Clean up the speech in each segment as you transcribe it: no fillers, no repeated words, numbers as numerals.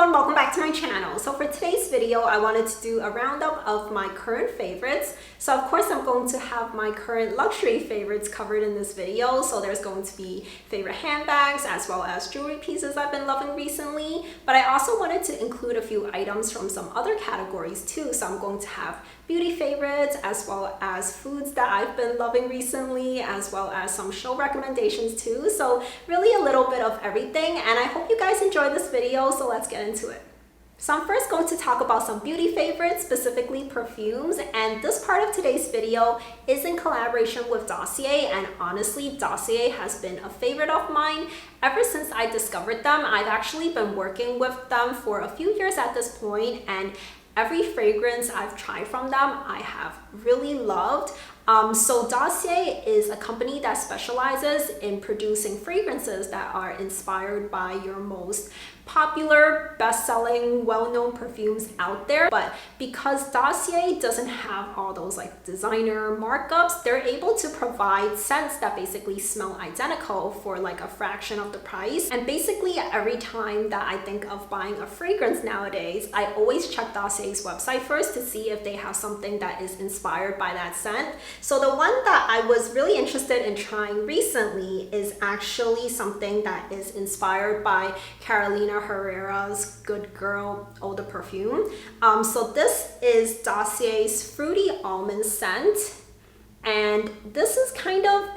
everyone, welcome back to my channel. So for today's video, I wanted to do a roundup of my current favorites. So of course I'm going to have my current luxury favorites covered in this video. So there's going to be favorite handbags as well as jewelry pieces I've been loving recently. But I also wanted to include a few items from some other categories too. So I'm going to have beauty favorites as well as foods that I've been loving recently, as well as some show recommendations too. So really a little bit of everything, and I hope you guys enjoyed this video, so let's get into it. So I'm first going to talk about some beauty favorites, specifically perfumes, and this part of today's video is in collaboration with Dossier, and honestly, Dossier has been a favorite of mine ever since I discovered them. I've actually been working with them for a few years at this point, and every fragrance I've tried from them, I have really loved. So Dossier is a company that specializes in producing fragrances that are inspired by your most popular, best-selling, well-known perfumes out there. But because Dossier doesn't have all those like designer markups, they're able to provide scents that basically smell identical for like a fraction of the price. And basically every time that I think of buying a fragrance nowadays, I always check Dossier's website first to see if they have something that is inspired by that scent. So the one that I was really interested in trying recently is actually something that is inspired by Carolina Herrera's Good Girl Eau de Perfume. So this is Dossier's Fruity Almond Scent, and this is kind of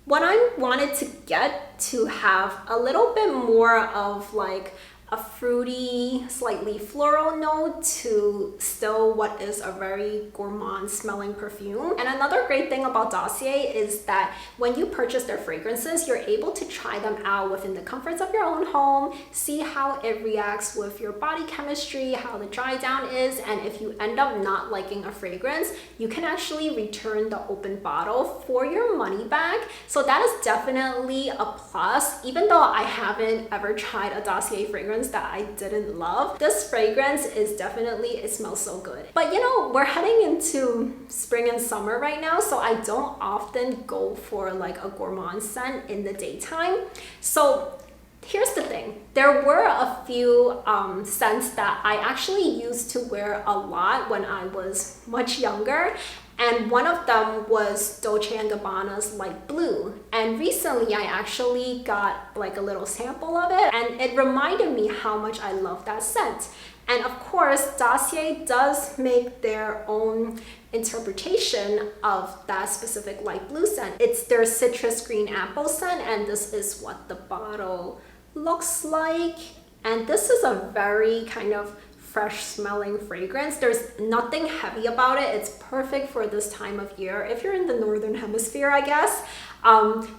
what I wanted to get to have a little bit more of like a fruity, slightly floral note to still what is a very gourmand smelling perfume. And another great thing about Dossier is that when you purchase their fragrances, you're able to try them out within the comforts of your own home, see how it reacts with your body chemistry, how the dry down is, and if you end up not liking a fragrance, you can actually return the open bottle for your money back. So that is definitely a plus. Even though I haven't ever tried a Dossier fragrance that I didn't love, this fragrance is definitely, it smells so good. But you know, we're heading into spring and summer right now, so I don't often go for like a gourmand scent in the daytime. So here's the thing, there were a few scents that I actually used to wear a lot when I was much younger, and one of them was Dolce & Gabbana's Light Blue. And recently I actually got like a little sample of it, and it reminded me how much I love that scent. And of course, Dossier does make their own interpretation of that specific light blue scent. It's their citrus green apple scent, and this is what the bottle looks like. And this is a very kind of fresh smelling fragrance. There's nothing heavy about it. It's perfect for this time of year if you're in the northern hemisphere, I guess.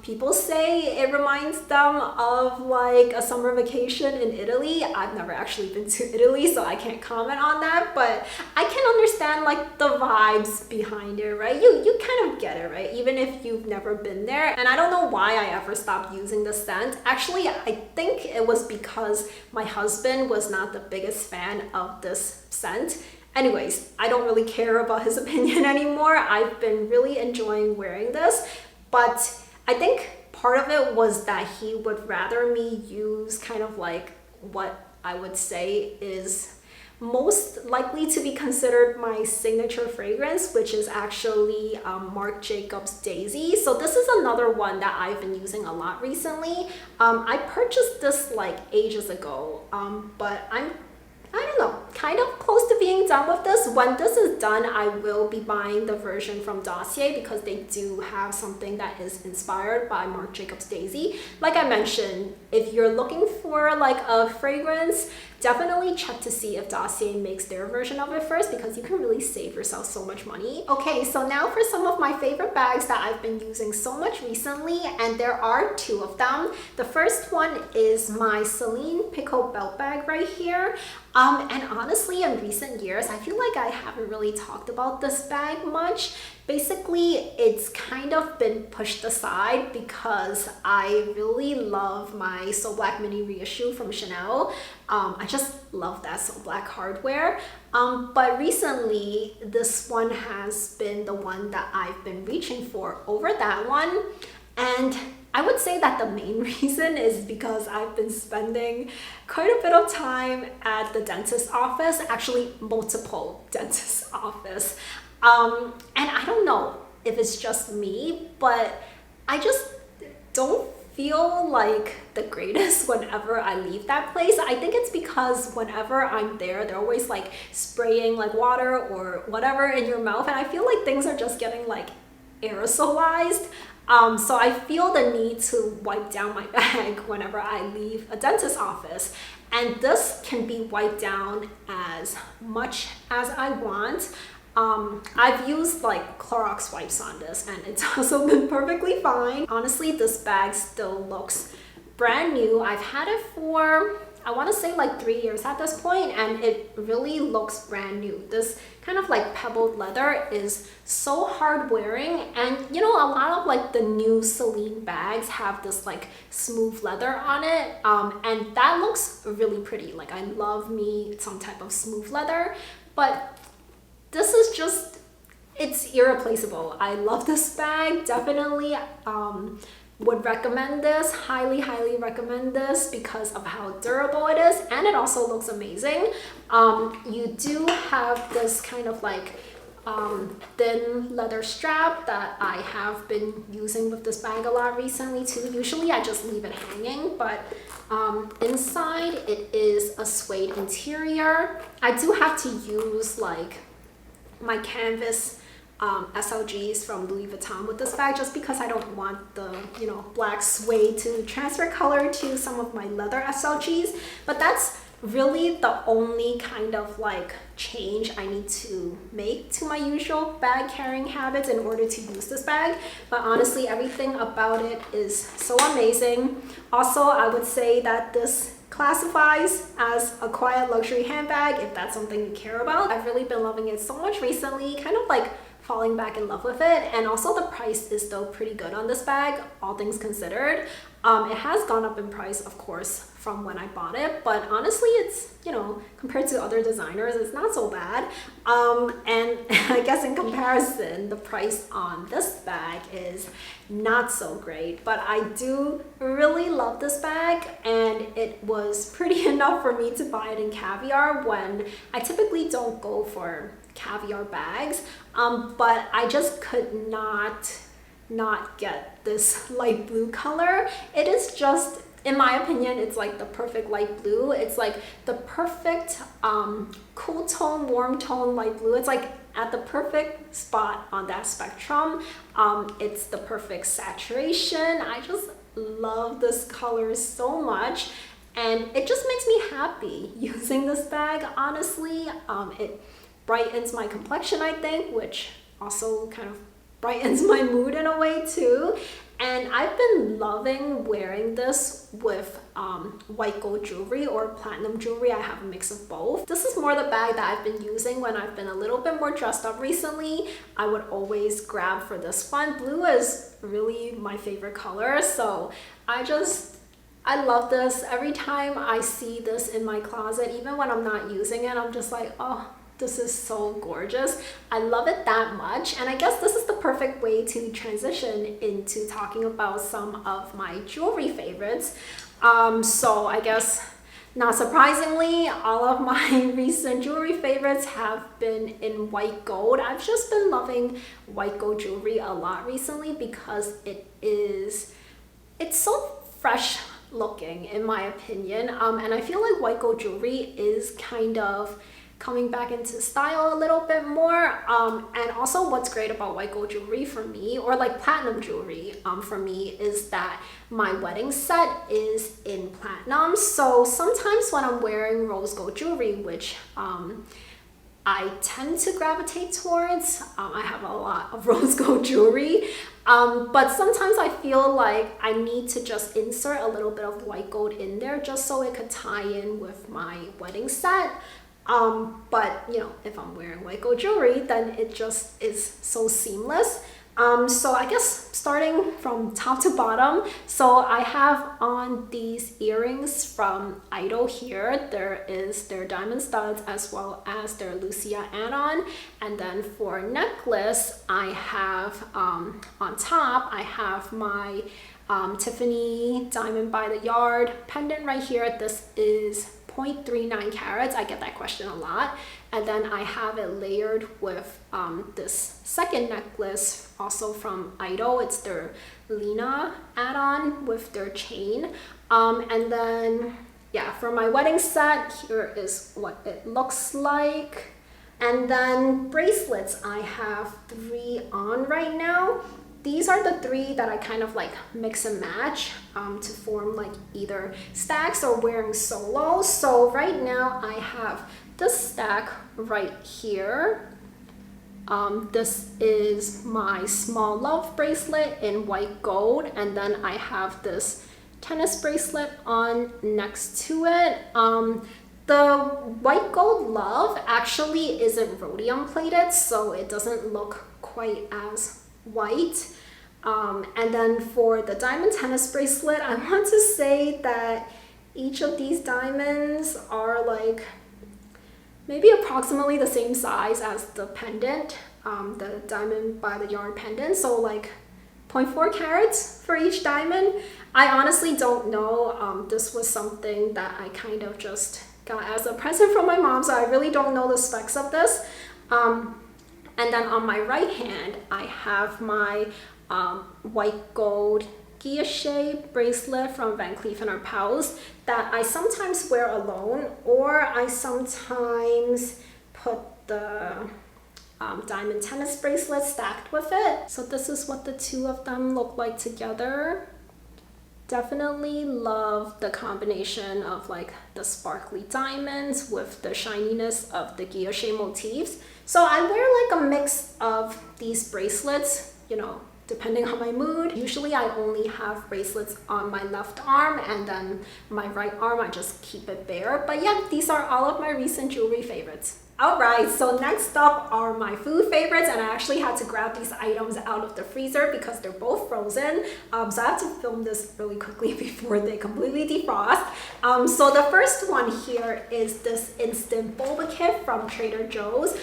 People say it reminds them of like a summer vacation in Italy. I've never actually been to Italy, so I can't comment on that, but I can understand like the vibes behind it, right? You kind of get it, right? Even if you've never been there. And I don't know why I ever stopped using the scent. Actually, I think it was because my husband was not the biggest fan of this scent. Anyways, I don't really care about his opinion anymore. I've been really enjoying wearing this. But I think part of it was that he would rather me use kind of like what I would say is most likely to be considered my signature fragrance, which is actually Marc Jacobs Daisy. So this is another one that I've been using a lot recently. I purchased this like ages ago, but I don't know, kind of close to being done with this. When this is done, I will be buying the version from Dossier because they do have something that is inspired by Marc Jacobs Daisy. Like I mentioned, if you're looking for like a fragrance, definitely check to see if Dossier makes their version of it first, because you can really save yourself so much money. Okay, so now for some of my favorite bags that I've been using so much recently, and there are two of them. The first one is my Celine Picot belt bag right here. And honestly, in recent years, I feel like I haven't really talked about this bag much. Basically, it's kind of been pushed aside because I really love my So Black Mini reissue from Chanel. I just love that So Black hardware. But recently, this one has been the one that I've been reaching for over that one. And I would say that the main reason is because I've been spending quite a bit of time at the dentist's office, actually multiple dentist office. And I don't know if it's just me, but I just don't feel like the greatest whenever I leave that place. I think it's because whenever I'm there, they're always like spraying like water or whatever in your mouth, and I feel like things are just getting like aerosolized. So I feel the need to wipe down my bag whenever I leave a dentist's office. And this can be wiped down as much as I want. I've used like Clorox wipes on this and it's also been perfectly fine. Honestly, this bag still looks brand new. I've had it for, I want to say like 3 years at this point, and it really looks brand new. This kind of like pebbled leather is so hard wearing, and you know, a lot of like the new Celine bags have this like smooth leather on it, and that looks really pretty. Like I love me some type of smooth leather, but this is just, it's irreplaceable. I love this bag, definitely would recommend this, highly recommend this because of how durable it is, and it also looks amazing. You do have this kind of like thin leather strap that I have been using with this bag a lot recently too. Usually I just leave it hanging, but inside it is a suede interior. I do have to use like my canvas SLGs from Louis Vuitton with this bag, just because I don't want the, you know, black suede to transfer color to some of my leather SLGs. But that's really the only kind of like change I need to make to my usual bag carrying habits in order to use this bag. But honestly, everything about it is so amazing. Also, I would say that this classifies as a quiet luxury handbag if that's something you care about. I've really been loving it so much recently, kind of like falling back in love with it. And also the price is still pretty good on this bag, all things considered. It has gone up in price, of course, from when I bought it, but honestly, it's, you know, compared to other designers, it's not so bad. And I guess in comparison, the price on this bag is not so great, but I do really love this bag, and it was pretty enough for me to buy it in caviar when I typically don't go for caviar bags, but I just could not get this light blue color. It is just, in my opinion, it's like the perfect light blue. It's like the perfect cool tone, warm tone light blue. It's like at the perfect spot on that spectrum. It's the perfect saturation. I just love this color so much, and it just makes me happy using this bag, honestly. It brightens my complexion, I think, which also kind of brightens my mood in a way too. And I've been loving wearing this with white gold jewelry or platinum jewelry. I have a mix of both. This is more the bag that I've been using when I've been a little bit more dressed up recently. I would always grab for this one. Blue is really my favorite color, so I love this. Every time I see this in my closet, even when I'm not using it, I'm just like, oh, this is so gorgeous. I love it that much. And I guess this is the perfect way to transition into talking about some of my jewelry favorites. So I guess, not surprisingly, all of my recent jewelry favorites have been in white gold. I've just been loving white gold jewelry a lot recently because it's so fresh looking, in my opinion. And I feel like white gold jewelry is kind of coming back into style a little bit more. And also what's great about white gold jewelry for me, or like platinum jewelry for me, is that my wedding set is in platinum. So sometimes when I'm wearing rose gold jewelry, which I tend to gravitate towards, I have a lot of rose gold jewelry, but sometimes I feel like I need to just insert a little bit of white gold in there just so it could tie in with my wedding set. But you know, if I'm wearing white gold jewelry, then it just is so seamless. So I guess starting from top to bottom, so I have on these earrings from IDYL here. There is their diamond studs as well as their Lucia add-on. And then for necklace, I have on top, I have my Tiffany diamond by the yard pendant right here. This is 0.39 carats. I get that question a lot. And then I have it layered with this second necklace, also from IDYL. It's their Lena add-on with their chain. And then, yeah, for my wedding set, here is what it looks like. And then bracelets, I have 3 on right now. These are the 3 that I kind of like mix and match to form like either stacks or wearing solo. So right now I have this stack right here. This is my small love bracelet in white gold, and then I have this tennis bracelet on next to it. The white gold love actually isn't rhodium plated, so it doesn't look quite as white. And then for the diamond tennis bracelet, I want to say that each of these diamonds are like maybe approximately the same size as the pendant, the diamond by the yard pendant, so like 0.4 carats for each diamond. I honestly don't know. This was something that I kind of just got as a present from my mom, so I really don't know the specs of this. And then on my right hand, I have my white gold guilloche bracelet from Van Cleef & Arpels that I sometimes wear alone, or I sometimes put the diamond tennis bracelet stacked with it. So this is what the 2 of them look like together. Definitely love the combination of like the sparkly diamonds with the shininess of the guilloche motifs. So I wear like a mix of these bracelets, you know, depending on my mood. Usually I only have bracelets on my left arm, and then my right arm I just keep it bare. But yeah, these are all of my recent jewelry favorites. Alright, so next up are my food favorites, and I actually had to grab these items out of the freezer because they're both frozen. So I have to film this really quickly before they completely defrost. So the first one here is this instant boba kit from Trader Joe's.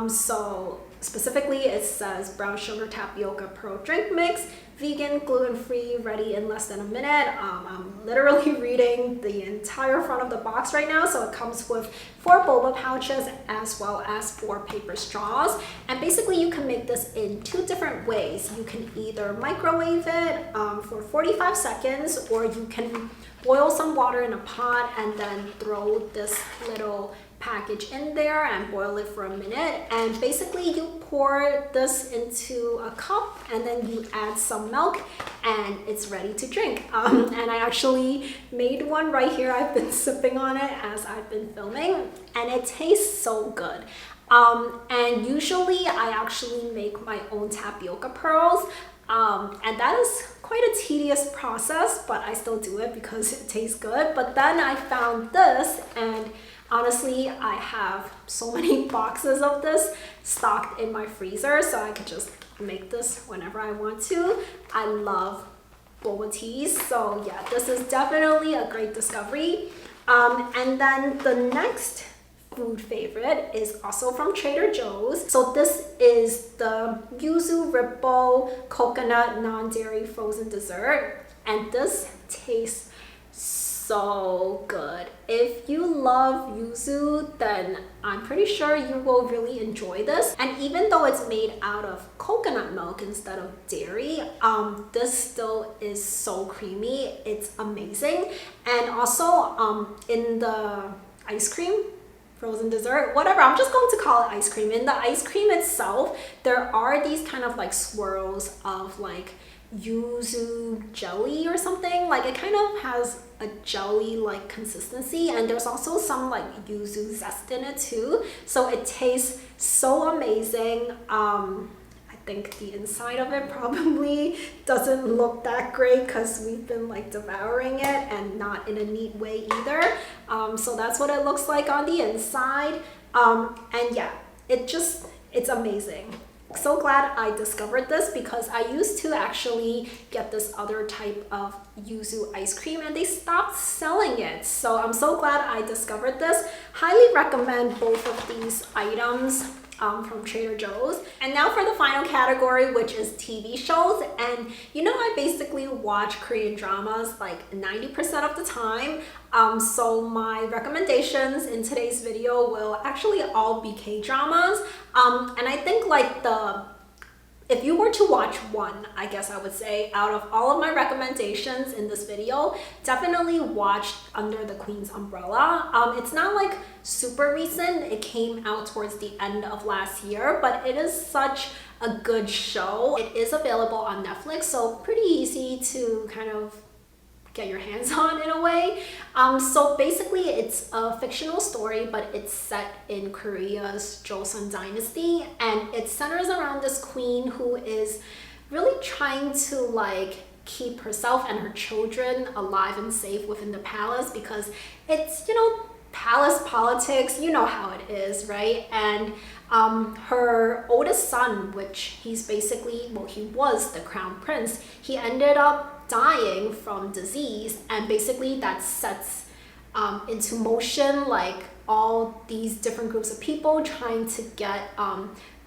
So specifically it says brown sugar tapioca pearl drink mix, vegan, gluten-free, ready in less than a minute. I'm literally reading the entire front of the box right now. So it comes with 4 boba pouches as well as 4 paper straws. And basically you can make this in 2 different ways. You can either microwave it for 45 seconds, or you can boil some water in a pot and then throw this little package in there and boil it for a minute. And basically you pour this into a cup and then you add some milk and it's ready to drink. And I actually made one right here. I've been sipping on it as I've been filming, and it tastes so good. And usually I actually make my own tapioca pearls, and that is quite a tedious process, but I still do it because it tastes good. But then I found this, and honestly, I have so many boxes of this stocked in my freezer, so I could just make this whenever I want to. I love boba teas, so yeah, this is definitely a great discovery. And then the next food favorite is also from Trader Joe's. So this is the yuzu ripple coconut non-dairy frozen dessert, and this tastes so good. If you love yuzu, then I'm pretty sure you will really enjoy this. And even though it's made out of coconut milk instead of dairy, this still is so creamy. It's amazing. And also in the ice cream, frozen dessert, whatever, I'm just going to call it ice cream. In the ice cream itself, there are these kind of like swirls of like yuzu jelly or something. Like it kind of has a jelly like consistency, and there's also some like yuzu zest in it too, so it tastes so amazing. I think the inside of it probably doesn't look that great because we've been like devouring it, and not in a neat way either. So that's what it looks like on the inside. And yeah, it's amazing. So glad I discovered this because I used to actually get this other type of yuzu ice cream and they stopped selling it. So I'm so glad I discovered this. Highly recommend both of these items. from Trader Joe's. And now for the final category, which is TV shows. And you know, I basically watch Korean dramas like 90% of the time. So my recommendations in today's video will actually all be K-dramas. And I think like if you were to watch one, I guess I would say, out of all of my recommendations in this video, definitely watch Under the Queen's Umbrella. It's not like super recent. It came out towards the end of last year, but it is such a good show. It is available on Netflix, so pretty easy to kind of get your hands on in a way. So basically it's a fictional story, but it's set in Korea's Joseon dynasty, and it centers around this queen who is really trying to like keep herself and her children alive and safe within the palace, because it's, you know, palace politics, you know how it is, right? And her oldest son, which he's basically, well, he was the crown prince, he ended up dying from disease, and basically that sets into motion like all these different groups of people trying to get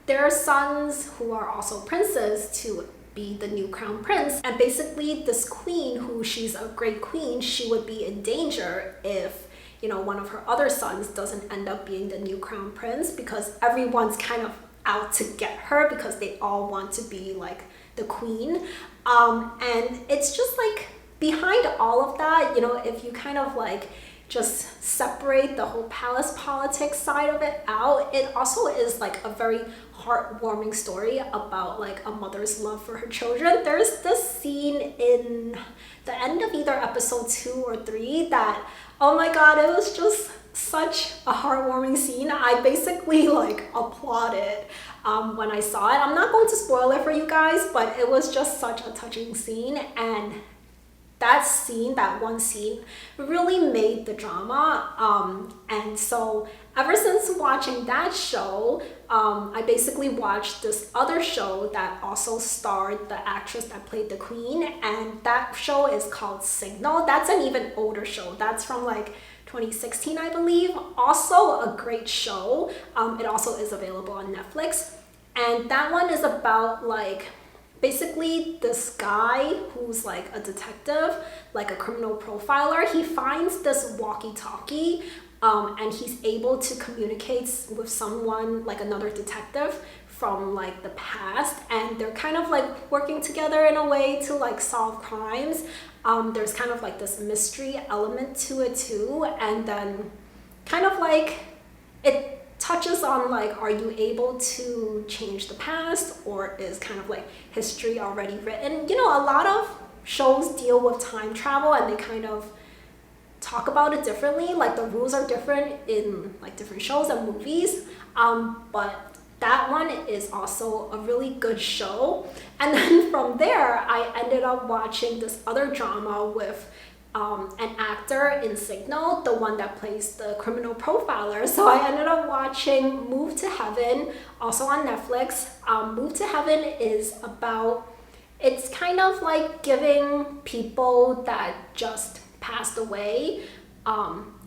their sons, who are also princes, to be the new crown prince. And basically this queen, who she's a great queen, she would be in danger if, you know, one of her other sons doesn't end up being the new crown prince, because everyone's kind of out to get her because they all want to be like the queen. And it's just like, behind all of that, you know, if you kind of like just separate the whole palace politics side of it out, it also is like a very heartwarming story about like a mother's love for her children. There's this scene in the end of either episode 2 or 3 that, oh my god, it was just such a heartwarming scene. I basically like applauded when I saw it. I'm not going to spoil it for you guys, but it was just such a touching scene, and that scene, that one scene, really made the drama. And so ever since watching that show, I basically watched this other show that also starred the actress that played the queen, and that show is called Signal. That's an even older show. That's from like 2016, I believe. Also a great show. It also is available on Netflix. And that one is about like basically this guy who's like a detective, like a criminal profiler. He finds this walkie-talkie and he's able to communicate with someone, like another detective from like the past, and they're kind of like working together in a way to like solve crimes. There's kind of like this mystery element to it too, and then kind of like it touches on like, are you able to change the past, or is kind of like history already written? You know, a lot of shows deal with time travel and they kind of talk about it differently. Like the rules are different in like different shows and movies, but that one is also a really good show. And then from there, I ended up watching this other drama with an actor in Signal, the one that plays the criminal profiler. So I ended up watching Move to Heaven, also on Netflix. Move to Heaven is about, it's kind of like giving people that just passed away,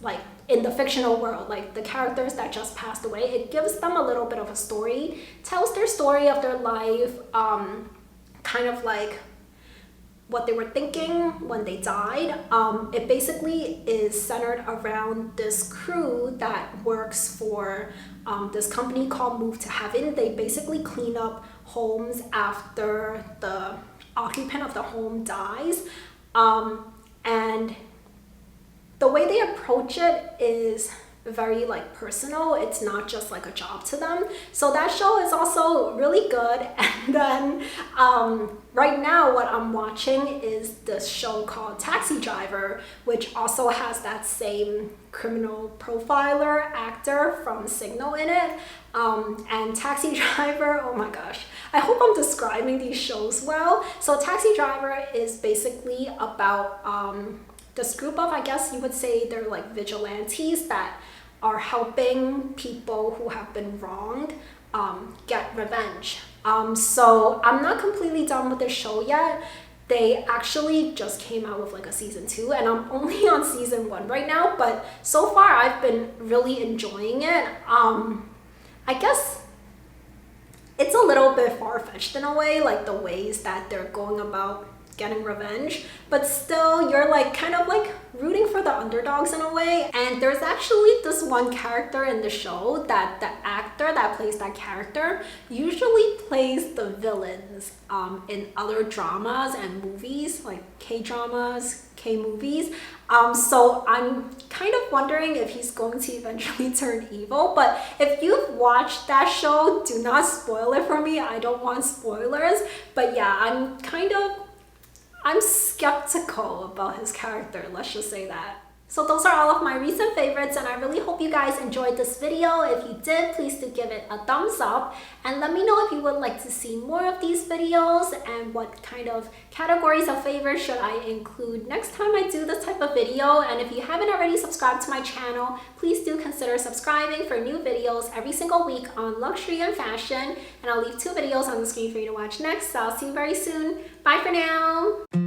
like in the fictional world, like the characters that just passed away, it gives them a little bit of a story, tells their story of their life, kind of like what they were thinking when they died. It basically is centered around this crew that works for this company called Move to Heaven. They basically clean up homes after the occupant of the home dies. And the way they approach it is very like personal. It's not just like a job to them. So that show is also really good. And then right now what I'm watching is this show called Taxi Driver, which also has that same criminal profiler actor from Signal in it. And Taxi Driver, oh my gosh, I hope I'm describing these shows well. So Taxi Driver is basically about this group of, I guess you would say they're like vigilantes that are helping people who have been wronged get revenge. So I'm not completely done with the show yet. They actually just came out with like a season 2, and I'm only on season 1 right now, but so far I've been really enjoying it. I guess it's a little bit far-fetched in a way, like the ways that they're going about getting revenge, but still you're like kind of like rooting for the underdogs in a way. And there's actually this one character in the show that the actor that plays that character usually plays the villains in other dramas and movies, like K-dramas, K-movies. So I'm kind of wondering if he's going to eventually turn evil. But if you've watched that show, do not spoil it for me. I don't want spoilers. But yeah, I'm skeptical about his character, let's just say that. So those are all of my recent favorites, and I really hope you guys enjoyed this video. If you did, please do give it a thumbs up and let me know if you would like to see more of these videos and what kind of categories of favorites should I include next time I do this type of video. And if you haven't already subscribed to my channel, please do consider subscribing for new videos every single week on luxury and fashion. And I'll leave 2 videos on the screen for you to watch next. So I'll see you very soon. Bye for now.